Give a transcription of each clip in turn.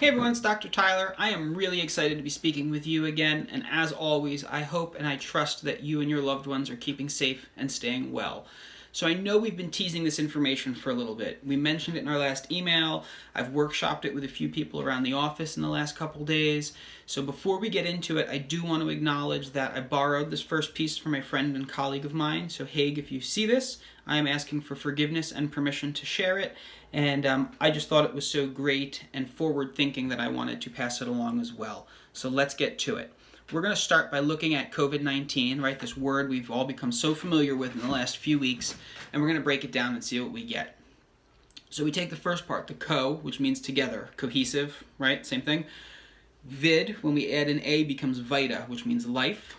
Hey everyone, it's Dr. Tyler. I am really excited to be speaking with you again, and as always, I hope and I trust that you and your loved ones are keeping safe and staying well. So I know we've been teasing this information for a little bit. We mentioned it in our last email. I've workshopped it with a few people around the office in the last couple days. So before we get into it, I do want to acknowledge that I borrowed this first piece from a friend and colleague of mine. So Haig, if you see this, I am asking for forgiveness and permission to share it. And I just thought it was so great and forward-thinking that I wanted to pass it along as well. So let's get to it. We're going to start by looking at COVID-19, right? This word we've all become so familiar with in the last few weeks, and we're going to break it down and see what we get. So we take the first part, the co, which means together, cohesive, right? Same thing. Vid, when we add an A, becomes vita, which means life.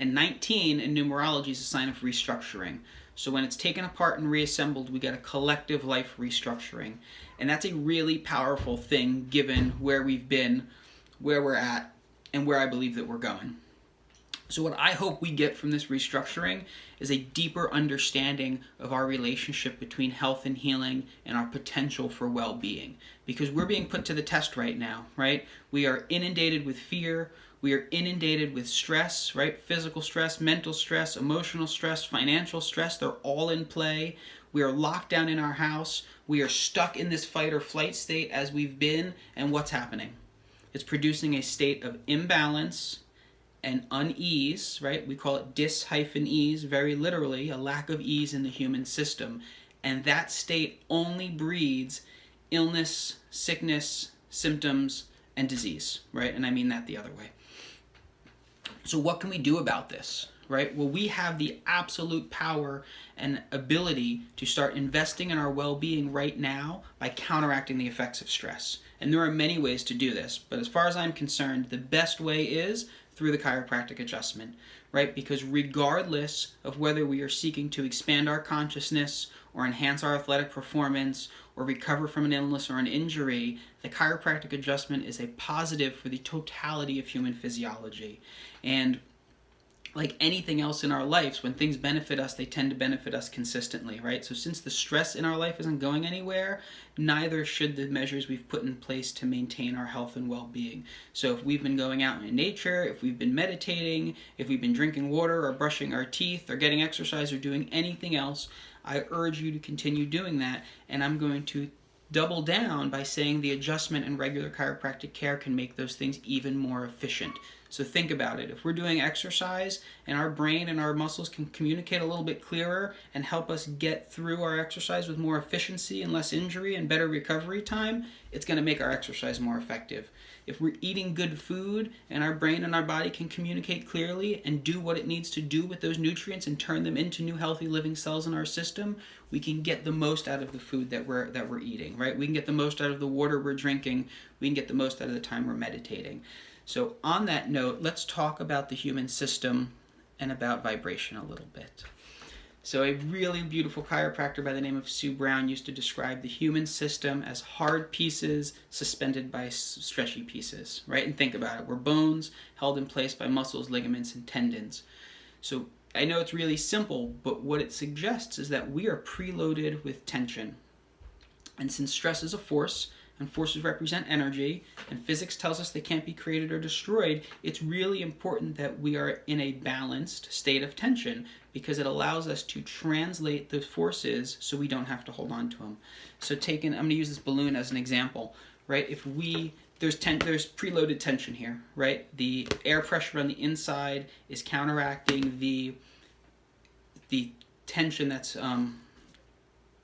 And 19 in numerology is a sign of restructuring. So when it's taken apart and reassembled, we get a collective life restructuring. And that's a really powerful thing given where we've been, where we're at, and where I believe that we're going. So what I hope we get from this restructuring is a deeper understanding of our relationship between health and healing and our potential for well-being. Because we're being put to the test right now, right? We are inundated with fear. We are inundated with stress, right? Physical stress, mental stress, emotional stress, financial stress. They're all in play. We are locked down in our house. We are stuck in this fight or flight state as we've been. And what's happening? It's producing a state of imbalance and unease, right? We call it dis-ease, very literally, a lack of ease in the human system. And that state only breeds illness, sickness, symptoms, and disease, right? And I mean that the other way. So what can we do about this, right? Well, we have the absolute power and ability to start investing in our well-being right now by counteracting the effects of stress. And there are many ways to do this, but as far as I'm concerned, the best way is through the chiropractic adjustment, right? Because regardless of whether we are seeking to expand our consciousness or enhance our athletic performance or recover from an illness or an injury, the chiropractic adjustment is a positive for the totality of human physiology. And like anything else in our lives, when things benefit us, they tend to benefit us consistently, right? So since the stress in our life isn't going anywhere, neither should the measures we've put in place to maintain our health and well-being. So if we've been going out in nature, if we've been meditating, if we've been drinking water or brushing our teeth or getting exercise or doing anything else, I urge you to continue doing that. And I'm going to double down by saying the adjustment and regular chiropractic care can make those things even more efficient. So think about it. If we're doing exercise and our brain and our muscles can communicate a little bit clearer and help us get through our exercise with more efficiency and less injury and better recovery time, it's going to make our exercise more effective. If we're eating good food and our brain and our body can communicate clearly and do what it needs to do with those nutrients and turn them into new healthy living cells in our system, we can get the most out of the food that we're eating, right? We can get the most out of the water we're drinking. We can get the most out of the time we're meditating. So on that note, let's talk about the human system and about vibration a little bit. So a really beautiful chiropractor by the name of Sue Brown used to describe the human system as hard pieces suspended by stretchy pieces, right? And think about it. We're bones held in place by muscles, ligaments, and tendons. So I know it's really simple, but what it suggests is that we are preloaded with tension. And since stress is a force, and forces represent energy, and physics tells us they can't be created or destroyed, it's really important that we are in a balanced state of tension because it allows us to translate those forces so we don't have to hold on to them. So I'm going to use this balloon as an example, right? There's preloaded tension here, right? The air pressure on the inside is counteracting the tension that's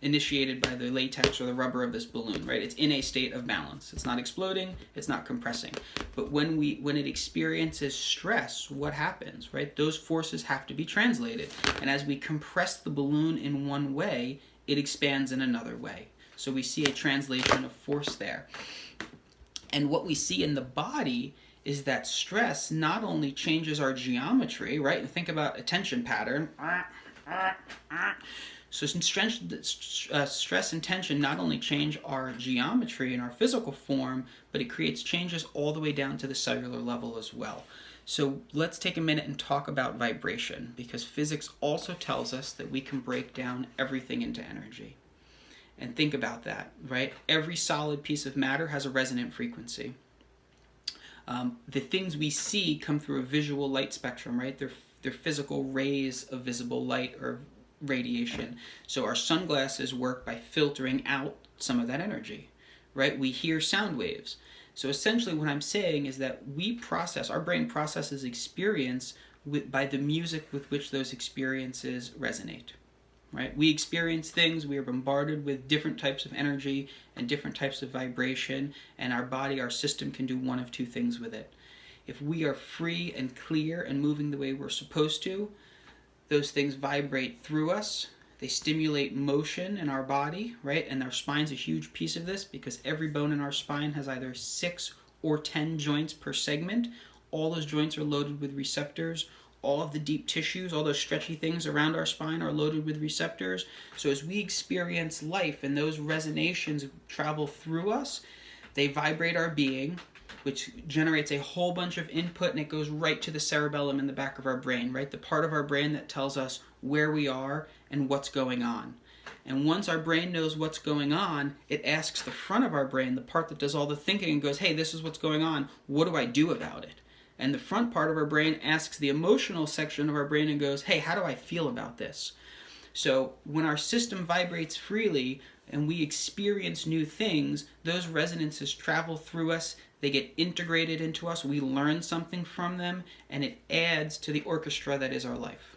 initiated by the latex or the rubber of this balloon, right? It's in a state of balance. It's not exploding, it's not compressing. But when it experiences stress, what happens, right? Those forces have to be translated. And as we compress the balloon in one way, it expands in another way. So we see a translation of force there. And what we see in the body is that stress not only changes our geometry, right? And think about a tension pattern. So stress and tension not only change our geometry and our physical form, but it creates changes all the way down to the cellular level as well. So let's take a minute and talk about vibration, because physics also tells us that we can break down everything into energy. And think about that, right? Every solid piece of matter has a resonant frequency. The things we see come through a visual light spectrum, right? They're physical rays of visible light or radiation. So our sunglasses work by filtering out some of that energy, right? We hear sound waves. So essentially what I'm saying is that our brain processes experience by the music with which those experiences resonate, right? We experience things, we are bombarded with different types of energy and different types of vibration, and our system can do one of two things with it. If we are free and clear and moving the way we're supposed to, those things vibrate through us. They stimulate motion in our body, right? And our spine's a huge piece of this because every bone in our spine has either 6 or 10 joints per segment. All those joints are loaded with receptors. All of the deep tissues, all those stretchy things around our spine are loaded with receptors. So as we experience life and those resonations travel through us, they vibrate our being, which generates a whole bunch of input, and it goes right to the cerebellum in the back of our brain, right? The part of our brain that tells us where we are and what's going on. And once our brain knows what's going on, it asks the front of our brain, the part that does all the thinking, and goes, hey, this is what's going on. What do I do about it? And the front part of our brain asks the emotional section of our brain and goes, hey, how do I feel about this? So when our system vibrates freely and we experience new things, those resonances travel through us, they get integrated into us, we learn something from them, and it adds to the orchestra that is our life.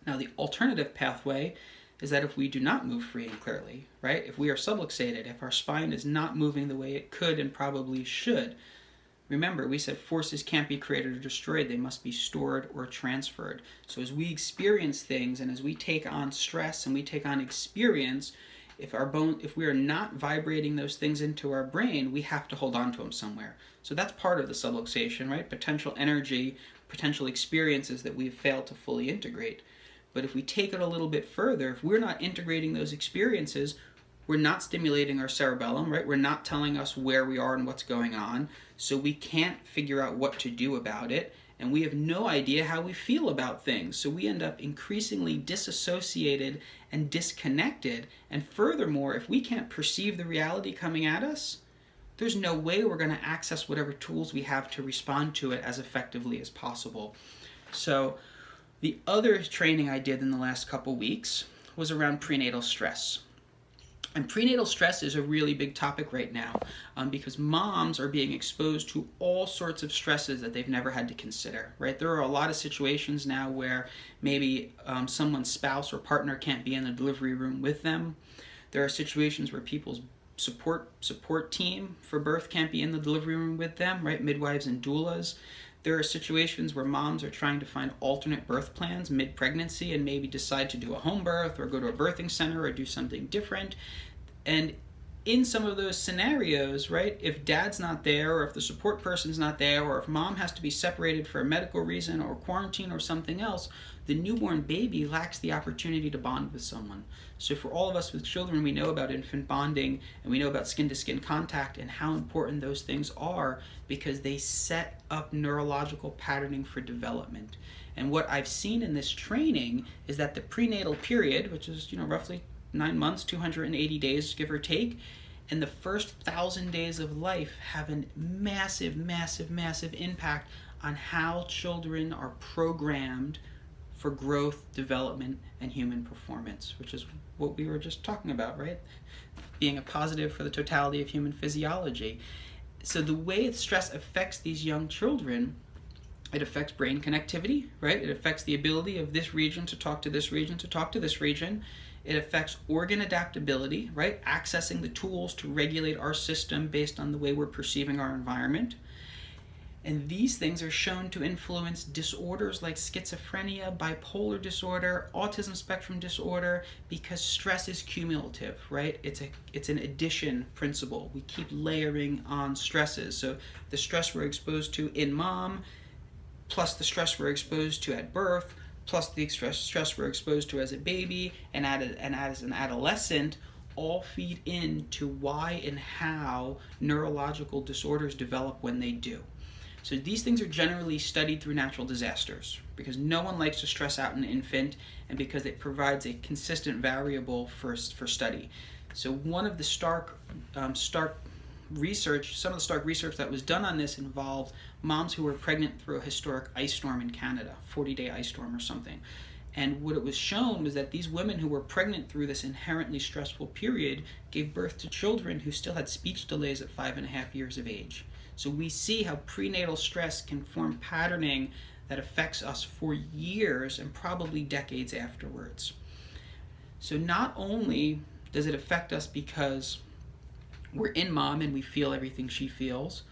Now the alternative pathway is that if we do not move free and clearly, right? If we are subluxated, if our spine is not moving the way it could and probably should, remember, we said forces can't be created or destroyed. They must be stored or transferred. So as we experience things and as we take on stress and we take on experience, if we are not vibrating those things into our brain, we have to hold on to them somewhere. So that's part of the subluxation, right? Potential energy, potential experiences that we've failed to fully integrate. But if we take it a little bit further, if we're not integrating those experiences, we're not stimulating our cerebellum, right? We're not telling us where we are and what's going on, so we can't figure out what to do about it, and we have no idea how we feel about things. So we end up increasingly disassociated and disconnected, and furthermore, if we can't perceive the reality coming at us, there's no way we're going to access whatever tools we have to respond to it as effectively as possible. So the other training I did in the last couple weeks was around prenatal stress. And prenatal stress is a really big topic right now because moms are being exposed to all sorts of stresses that they've never had to consider, right? There are a lot of situations now where maybe someone's spouse or partner can't be in the delivery room with them. There are situations where people's support team for birth can't be in the delivery room with them, right? Midwives and doulas. There are situations where moms are trying to find alternate birth plans mid-pregnancy and maybe decide to do a home birth or go to a birthing center or do something different. And in some of those scenarios, right, if dad's not there or if the support person's not there or if mom has to be separated for a medical reason or quarantine or something else, the newborn baby lacks the opportunity to bond with someone. So for all of us with children, we know about infant bonding and we know about skin-to-skin contact and how important those things are because they set up neurological patterning for development. And what I've seen in this training is that the prenatal period, which is roughly 9 months, 280 days, give or take, and the first 1,000 days of life have a massive, massive, massive impact on how children are programmed for growth, development, and human performance, which is what we were just talking about, right? Being a positive for the totality of human physiology. So the way stress affects these young children, it affects brain connectivity, right? It affects the ability of this region to talk to this region to talk to this region. It affects organ adaptability, right? Accessing the tools to regulate our system based on the way we're perceiving our environment. And these things are shown to influence disorders like schizophrenia, bipolar disorder, autism spectrum disorder, because stress is cumulative, right? It's an addition principle. We keep layering on stresses. So the stress we're exposed to in mom, plus the stress we're exposed to at birth, plus the stress we're exposed to as a baby and as an adolescent, all feed into why and how neurological disorders develop when they do. So these things are generally studied through natural disasters because no one likes to stress out an infant and because it provides a consistent variable for study. So one of the stark research, some of the stark research that was done on this involved moms who were pregnant through a historic ice storm in Canada, 40-day ice storm or something. And what it was shown was that these women who were pregnant through this inherently stressful period gave birth to children who still had speech delays at 5.5 years of age. So we see how prenatal stress can form patterning that affects us for years and probably decades afterwards. So not only does it affect us because we're in mom and we feel everything she feels,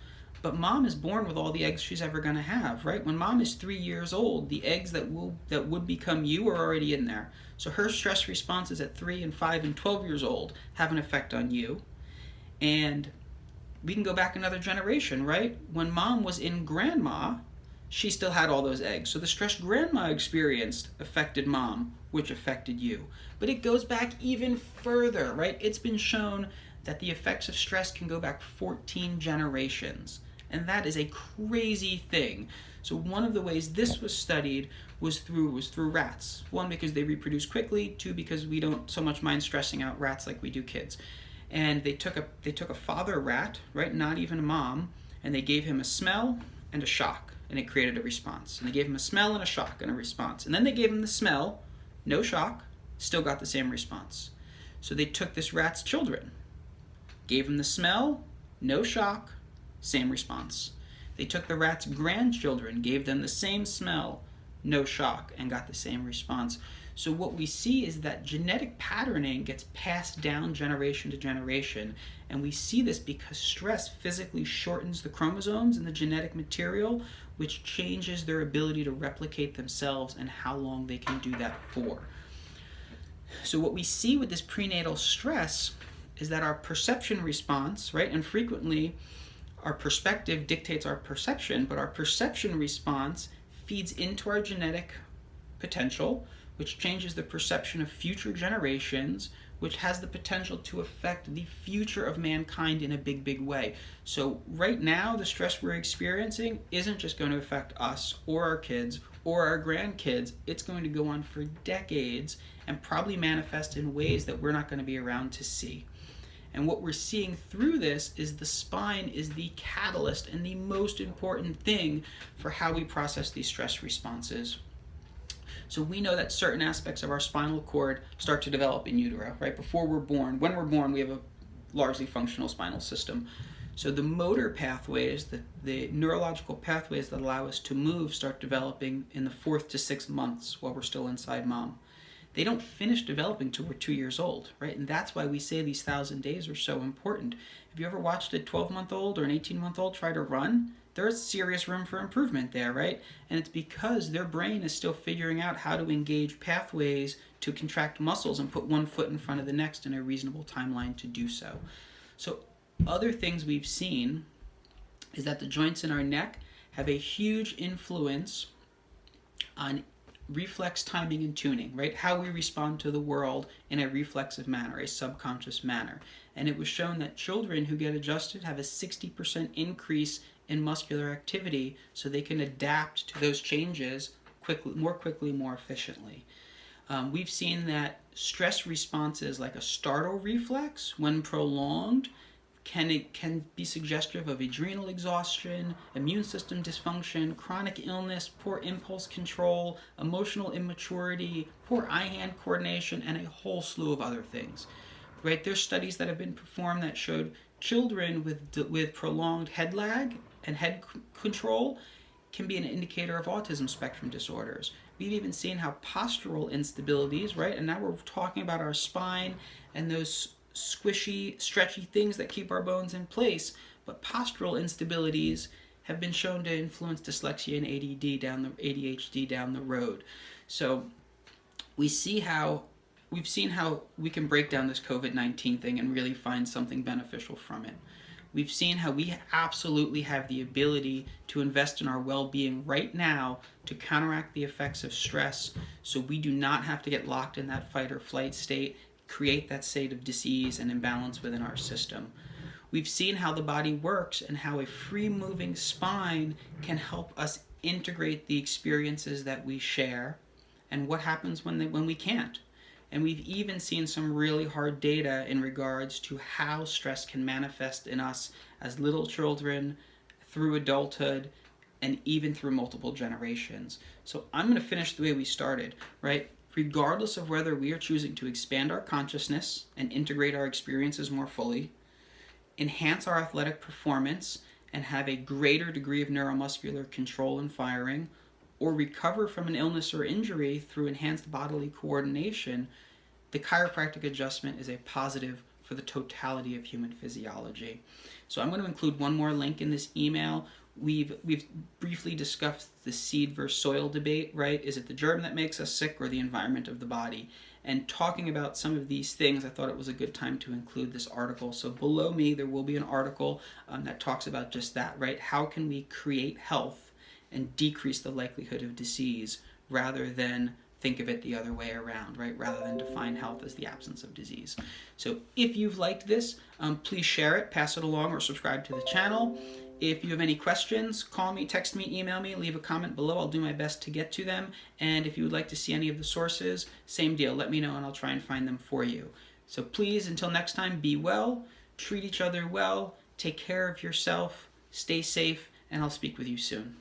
but mom is born with all the eggs she's ever going to have, right? When mom is 3 years old, the eggs that would become you are already in there. So her stress responses at 3 and 5 and 12 years old have an effect on you. And we can go back another generation, right? When mom was in grandma, she still had all those eggs. So the stress grandma experienced affected mom, which affected you. But it goes back even further, right? It's been shown that the effects of stress can go back 14 generations. And that is a crazy thing. So one of the ways this was studied was through rats. One, because they reproduce quickly. Two, because we don't so much mind stressing out rats like we do kids. And they took a father rat, right, not even a mom, and they gave him a smell and a shock, and it created a response. And they gave him a smell and a shock and a response. And then they gave him the smell, no shock, still got the same response. So they took this rat's children, gave him the smell, no shock, same response. They took the rat's grandchildren, gave them the same smell, no shock, and got the same response. So what we see is that genetic patterning gets passed down generation to generation, and we see this because stress physically shortens the chromosomes in the genetic material, which changes their ability to replicate themselves and how long they can do that for. So what we see with this prenatal stress is that our perception response, right, and frequently our perspective dictates our perception, but our perception response feeds into our genetic potential, which changes the perception of future generations, which has the potential to affect the future of mankind in a big, big way. So right now, the stress we're experiencing isn't just going to affect us or our kids or our grandkids. It's going to go on for decades and probably manifest in ways that we're not going to be around to see. And what we're seeing through this is the spine is the catalyst and the most important thing for how we process these stress responses. So we know that certain aspects of our spinal cord start to develop in utero, right? Before we're born. When we're born, we have a largely functional spinal system. So the motor pathways, the neurological pathways that allow us to move start developing in the 4th to 6th months while we're still inside mom. They don't finish developing till we're 2 years old, right? And that's why we say these 1,000 days are so important. Have you ever watched a 12-month-old or an 18-month-old try to run? There's serious room for improvement there, right? And it's because their brain is still figuring out how to engage pathways to contract muscles and put one foot in front of the next in a reasonable timeline to do so. So other things we've seen is that the joints in our neck have a huge influence on reflex timing and tuning, right? How we respond to the world in a reflexive manner, a subconscious manner. And it was shown that children who get adjusted have a 60% increase in muscular activity so they can adapt to those changes more quickly, more efficiently. We've seen that stress responses like a startle reflex, when prolonged, can be suggestive of adrenal exhaustion, immune system dysfunction, chronic illness, poor impulse control, emotional immaturity, poor eye-hand coordination, and a whole slew of other things. Right? There's studies that have been performed that showed children with prolonged head lag and head control can be an indicator of autism spectrum disorders. We've even seen how postural instabilities, right? And now we're talking about our spine and those squishy, stretchy things that keep our bones in place, but postural instabilities have been shown to influence dyslexia and ADHD down the road. So we've seen how we can break down this COVID-19 thing and really find something beneficial from it. We've seen how we absolutely have the ability to invest in our well-being right now to counteract the effects of stress so we do not have to get locked in that fight or flight state, create that state of disease and imbalance within our system. We've seen how the body works and how a free-moving spine can help us integrate the experiences that we share and what happens when we can't. And we've even seen some really hard data in regards to how stress can manifest in us as little children, through adulthood, and even through multiple generations. So I'm going to finish the way we started, right? Regardless of whether we are choosing to expand our consciousness and integrate our experiences more fully, enhance our athletic performance, and have a greater degree of neuromuscular control and firing, or recover from an illness or injury through enhanced bodily coordination, the chiropractic adjustment is a positive for the totality of human physiology. So I'm going to include one more link in this email. We've briefly discussed the seed versus soil debate, right? Is it the germ that makes us sick or the environment of the body? And talking about some of these things, I thought it was a good time to include this article. So below me, there will be an article that talks about just that, right? How can we create health and decrease the likelihood of disease rather than think of it the other way around, right? Rather than define health as the absence of disease. So if you've liked this, please share it, pass it along, or subscribe to the channel. If you have any questions, call me, text me, email me, leave a comment below. I'll do my best to get to them. And if you would like to see any of the sources, same deal. Let me know and I'll try and find them for you. So please, until next time, be well, treat each other well, take care of yourself, stay safe, and I'll speak with you soon.